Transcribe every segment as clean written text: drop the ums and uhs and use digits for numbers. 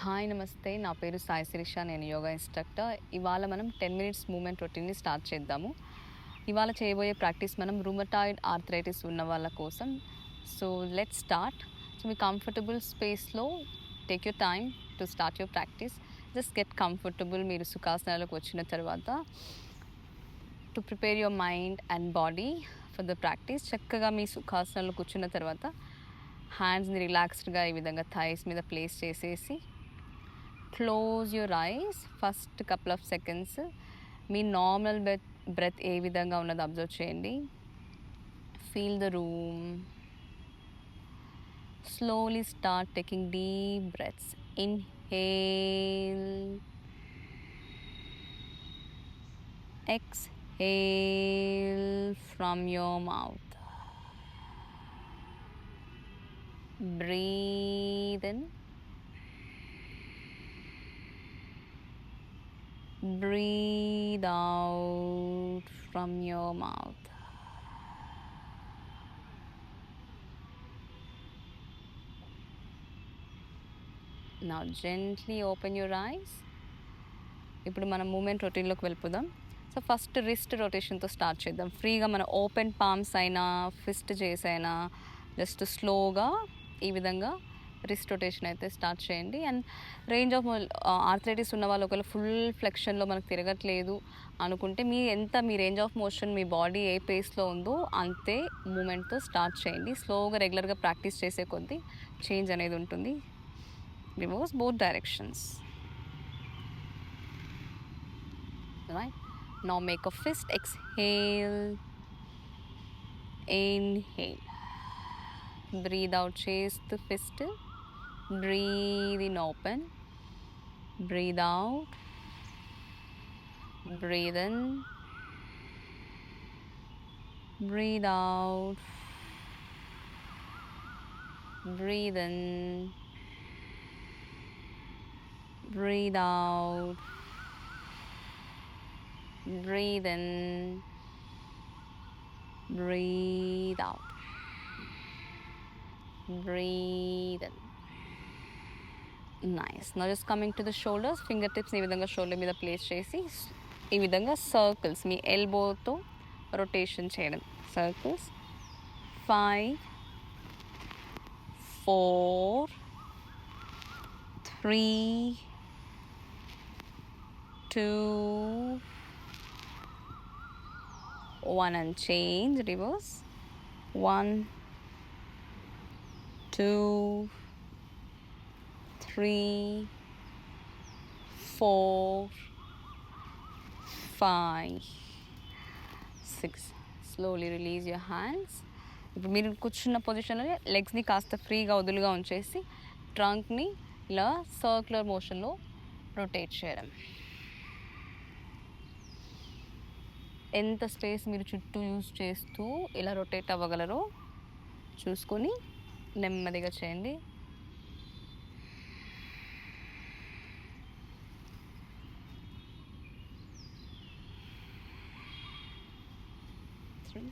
Hi నమస్తే. నా పేరు సాయి శిరీష. నేను యోగా ఇన్‌స్ట్రక్టర్. ఇవాళ మనం 10 మినిట్స్ మూవ్‌మెంట్ రొటీన్‌ని స్టార్ట్ చేద్దాము. ఇవాళ చేయబోయే ప్రాక్టీస్ మనం రుమటాయిడ్ ఆర్థరైటిస్ ఉన్న వాళ్ళ కోసం. So let's start. సో మీ కంఫర్టబుల్ స్పేస్‌లో take your time to start your practice. Just get comfortable. మీరు సుఖాసనాలకు వచ్చిన తర్వాత to prepare your mind and body for the practice. చక్కగా మీ సుఖాసనాల్లో కూర్చున్న తర్వాత హ్యాండ్స్‌ని రిలాక్స్డ్‌గా ఈ విధంగా థైస్ మీద ప్లేస్ చేసేసి close your eyes. First couple of seconds మీ నార్మల్ బ్రెత్ ఏ విధంగా ఉన్నదో అబ్జర్వ్ చేయండి. Feel the room. Slowly start taking deep breaths. Inhale, exhale from your mouth. Breathe in. Breathe out from your mouth. Now gently open your eyes. ఇప్పుడు మనం movement రొటీన్లోకి వెళ్ళిపోదాం. So first wrist రొటేషన్తో start చేద్దాం. ఫ్రీగా మన open palms అయినా fist చేసైనా జస్ట్ స్లోగా ఈ విధంగా రిస్ట్ రొటేషన్ అయితే స్టార్ట్ చేయండి. అండ్ రేంజ్ ఆఫ్ ఆర్థరైటిస్ ఉన్న వాళ్ళు ఒకవేళ ఫుల్ ఫ్లెక్షన్లో మనకు తిరగట్లేదు అనుకుంటే మీ రేంజ్ ఆఫ్ మోషన్ మీ బాడీ ఏ పేస్లో ఉందో అంతే మూమెంట్తో స్టార్ట్ చేయండి. స్లోగా రెగ్యులర్గా ప్రాక్టీస్ చేసే కొద్దీ చేంజ్ అనేది ఉంటుంది. Reverse both directions. Right? Now make a fist. Exhale. Inhale. Breathe out. Chase the fist. Breathe in. Open. Breathe out. Breathe in. Breathe out. Breathe in. Breathe out. Breathe in. Breathe out. Breathe in. Nice. Now just coming to the shoulders. Fingertips ఈ విధంగా shoulder మీద place చేసి ఈ విధంగా circles మీ ఎల్బోతో rotation చేయడం. Circles 5 4 3 2 1 and change. Reverse. 1 2 3 4 5 6. Slowly release your hands. ఇప్పుడు మీరు కూర్చున్న పొజిషన్లో లెగ్స్ని కాస్త ఫ్రీగా వదులుగా ఉంచేసి ట్రంక్ని ఇలా సర్క్యులర్ మోషన్లో రొటేట్ చేయడం. ఎంత స్పేస్ మీరు చుట్టూ యూజ్ చేస్తూ ఇలా రొటేట్ అవ్వగలరో చూసుకొని నెమ్మదిగా చేయండి. Three,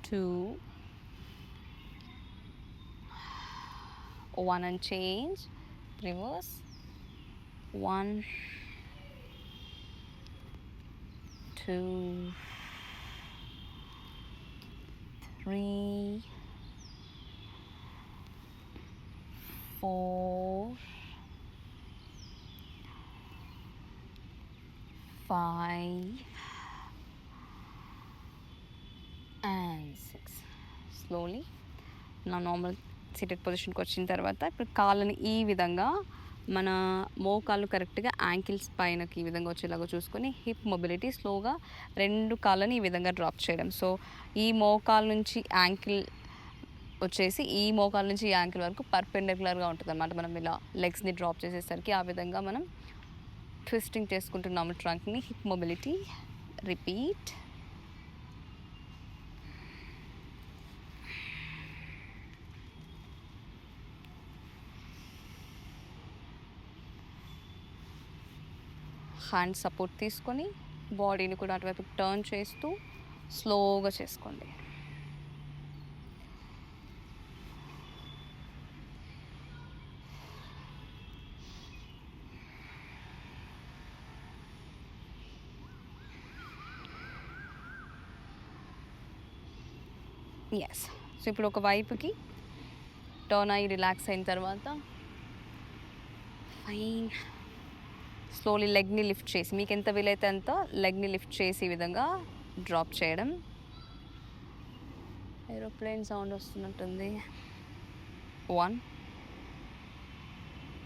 2 1 and change. Reverse. 1 2 3 4 5 and 6. Slowly నా నార్మల్ సిటెడ్ పొజిషన్కి వచ్చిన తర్వాత ఇప్పుడు కాళ్ళని ఈ విధంగా మన మోకాళ్ళు కరెక్ట్గా యాంకిల్స్ పైనకి ఈ విధంగా వచ్చేలాగా చూసుకొని హిప్ మొబిలిటీ స్లోగా 2 కాళ్ళని ఈ విధంగా డ్రాప్ చేయడం. సో ఈ మోకాళ్ళ నుంచి యాంకిల్ వచ్చేసి ఈ మోకాళ్ళ నుంచి ఈ యాంకిల్ వరకు పర్పెండిక్యులర్గా ఉంటుంది అన్నమాట. మనం ఇలా లెగ్స్ని డ్రాప్ చేసేసరికి ఆ విధంగా మనం ట్విస్టింగ్ చేసుకుంటున్నాము ట్రంక్ని. Hip mobility. Repeat. Hand support తీసుకొని బాడీని కూడా అటువైపు టర్న్ చేస్తూ స్లోగా చేసుకోండి. ఎస్. సో ఇప్పుడు ఒక వైపుకి టర్న్ అయ్యి రిలాక్స్ అయిన తర్వాత ఫైన్ స్లోలీ లెగ్ని లిఫ్ట్ చేసి మీకు ఎంత వీలైతే అంత లెగ్ని లిఫ్ట్ చేసి ఈ విధంగా డ్రాప్ చేయడం. ఏరోప్లేన్ సౌండ్ వస్తున్నట్టుంది. 1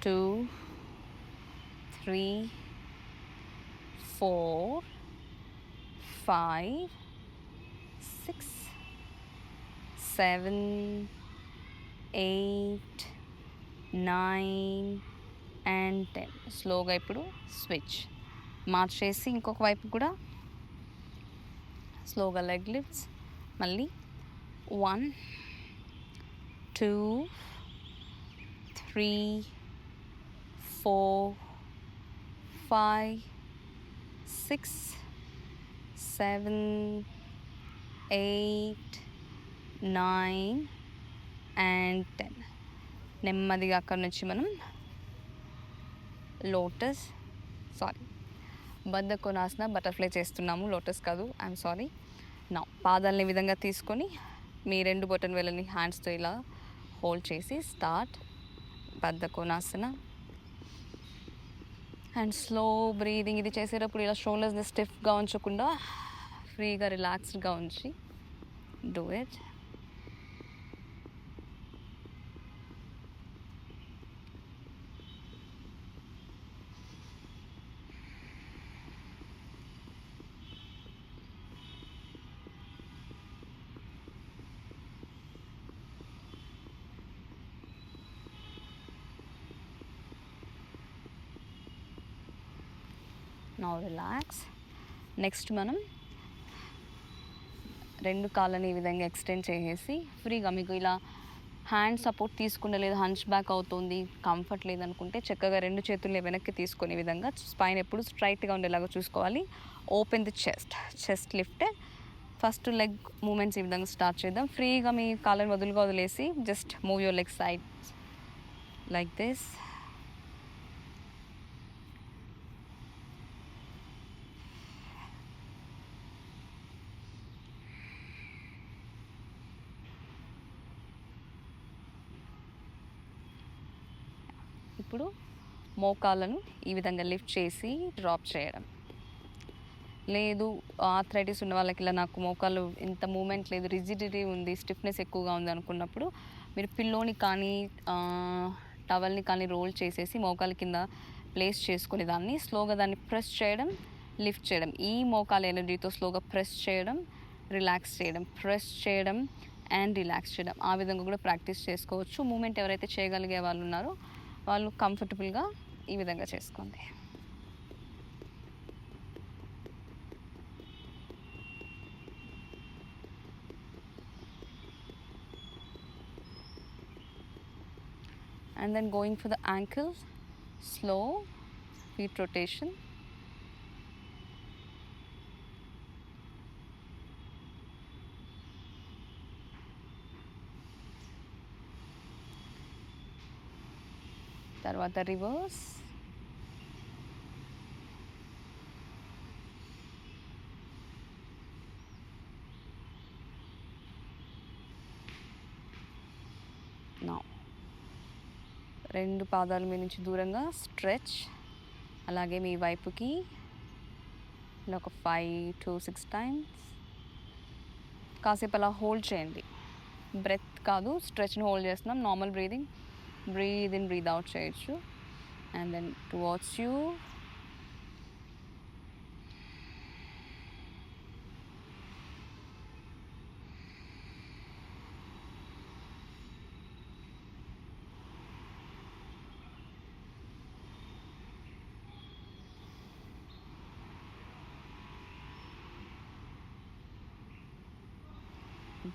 2 3 4 5 6 7 8 9 and 10. స్లోగా ఇప్పుడు స్విచ్ మార్చేసి ఇంకొక వైపు కూడా స్లోగా లెగ్ లిఫ్ట్స్. మళ్ళీ 1 2 3 4 5 6 7 8 9 and 10. నెమ్మదిగా అక్కడి నుంచి మనం లోటస్ బద్ధ కొనాసన బటర్ఫ్లై చేస్తున్నాము, లోటస్ కాదు, ఐఎమ్ సారీ. నా పాదాలని ఈ విధంగా తీసుకొని మీ 2 బొటన్ వేళ్ళని హ్యాండ్స్తో ఇలా హోల్డ్ చేసి స్టార్ట్ బద్ధ కొనాసన. And slow breathing. ఇది చేసేటప్పుడు ఇలా షోల్డర్స్ని స్టిఫ్గా ఉంచకుండా ఫ్రీగా రిలాక్స్డ్గా ఉంచి do it. Now relax. Next మనం 2 కాళ్ళని ఈ విధంగా ఎక్స్టెండ్ చేసేసి ఫ్రీగా మీకు ఇలా హ్యాండ్ సపోర్ట్ తీసుకుంటే లేదా హంచ్ బ్యాక్ అవుతుంది, కంఫర్ట్ లేదనుకుంటే చక్కగా 2 చేతుల్ని వెనక్కి తీసుకునే విధంగా స్పైన్ ఎప్పుడు స్ట్రైట్గా ఉండేలాగా చూసుకోవాలి. Open the chest lifted. First leg movements ఈ విధంగా స్టార్ట్ చేద్దాం. ఫ్రీగా మీ కాళ్ళని వదిలేసి just move your leg side like this. ఇప్పుడు మోకాళ్ళను ఈ విధంగా లిఫ్ట్ చేసి డ్రాప్ చేయడం. లేదు ఆర్థరైటిస్ ఉన్న వాళ్ళకి ఇలా నాకు మోకాళ్ళు ఇంత మూమెంట్ లేదు, రిజిడిటీ ఉంది, స్టిఫ్నెస్ ఎక్కువగా ఉంది అనుకున్నప్పుడు మీరు పిల్లోని కానీ టవల్ని కానీ రోల్ చేసేసి మోకాళ్ళ కింద ప్లేస్ చేసుకునే దాన్ని స్లోగా దాన్ని ప్రెస్ చేయడం, లిఫ్ట్ చేయడం. ఈ మోకాళ్ళ ఎనర్జీతో స్లోగా ప్రెస్ చేయడం, రిలాక్స్ చేయడం, ప్రెస్ చేయడం అండ్ రిలాక్స్ చేయడం. ఆ విధంగా కూడా ప్రాక్టీస్ చేసుకోవచ్చు. మూమెంట్ ఎవరైతే చేయగలిగే వాళ్ళు ఉన్నారో వాళ్ళు కంఫర్టబుల్గా ఈ విధంగా చేసుకోండి. And then going for the ankles, slow feet rotation. తర్వాత రివర్స్. నా 2 పాదాల మీద నుంచి దూరంగా స్ట్రెచ్. అలాగే మీ వైపుకి ఇలా ఒక 5 to 6 టైమ్స్ కాసేపు అలా హోల్డ్ చేయండి. బ్రెత్ కాదు, స్ట్రెచ్ని హోల్డ్ చేస్తున్నాం. Normal breathing, breathe in breathe out చేయొచ్చు. And then towards you.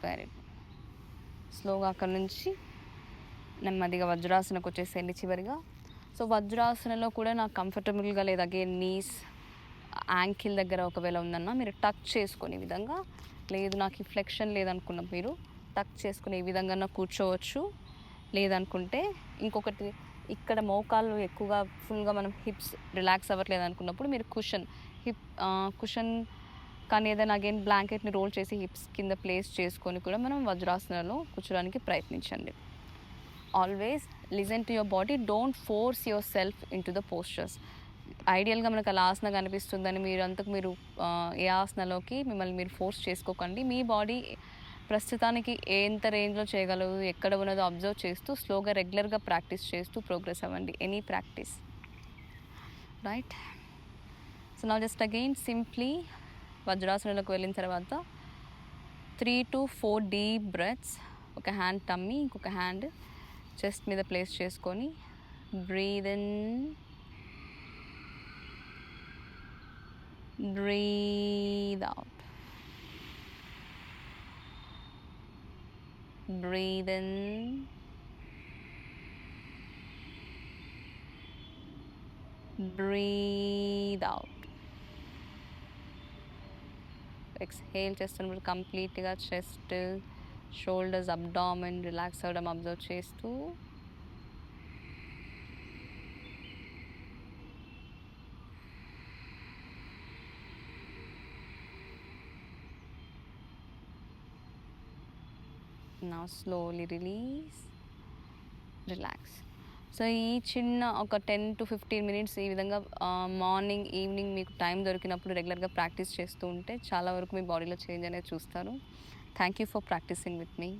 Very good. స్లోగా అక్కడ నుంచి నెమ్మదిగా వజ్రాసనకు వచ్చేసేయండి చివరిగా. సో వజ్రాసనలో కూడా నాకు కంఫర్టబుల్గా లేదు, అగైన్ నీస్ యాంకిల్ దగ్గర ఒకవేళ ఉందన్నా మీరు టక్ చేసుకునే విధంగా, లేదు నాకు ఈ ఫ్లెక్షన్ లేదనుకున్న మీరు టక్ చేసుకునే విధంగా కూర్చోవచ్చు. లేదనుకుంటే ఇంకొకటి, ఇక్కడ మోకాళ్ళు ఎక్కువగా ఫుల్గా మనం హిప్స్ రిలాక్స్ అవ్వట్లేదు అనుకున్నప్పుడు మీరు కుషన్ కానీ ఏదైనా అగైన్ బ్లాంకెట్ని రోల్ చేసి హిప్స్ కింద ప్లేస్ చేసుకొని కూడా మనం వజ్రాసనంలో కూర్చోడానికి ప్రయత్నించండి. Always listen to your body, don't force yourself into the postures. ఐడియల్గా మనకు అలా ఆసన కనిపిస్తుందని మీరు ఏ ఆసనలోకి మిమ్మల్ని మీరు ఫోర్స్ చేసుకోకండి. మీ బాడీ ప్రస్తుతానికి ఎంత రేంజ్లో చేయగలదు, ఎక్కడ ఉన్నదో అబ్జర్వ్ చేస్తూ స్లోగా రెగ్యులర్గా ప్రాక్టీస్ చేస్తూ ప్రోగ్రెస్ అవ్వండి. Any practice, right? So now just again simply వజ్రాసనంలోకి వెళ్ళిన తర్వాత 3 to 4 డీప్ బ్రెత్స్. ఒక హ్యాండ్ టమ్మీ, ఇంకొక హ్యాండ్ చెస్ట్ మీద ప్లేస్ చేసుకొని breathe in, breathe out, breathe in, breathe out. Exhale చేస్తున్నప్పుడు కంప్లీట్గా చెస్ట్, షోల్డర్స్, అబ్డామెన్ రిలాక్స్ అవ్వడం అబ్జర్వ్ చేస్తూ now slowly release, relax. So ఈ చిన్న ఒక 10 to 15 మినిట్స్ ఈ విధంగా మార్నింగ్ ఈవినింగ్ మీకు టైం దొరికినప్పుడు రెగ్యులర్గా ప్రాక్టీస్ చేస్తూ ఉంటే చాలా వరకు మీ బాడీలో చేంజ్ అనేది చూస్తారు. Thank you for practising with me.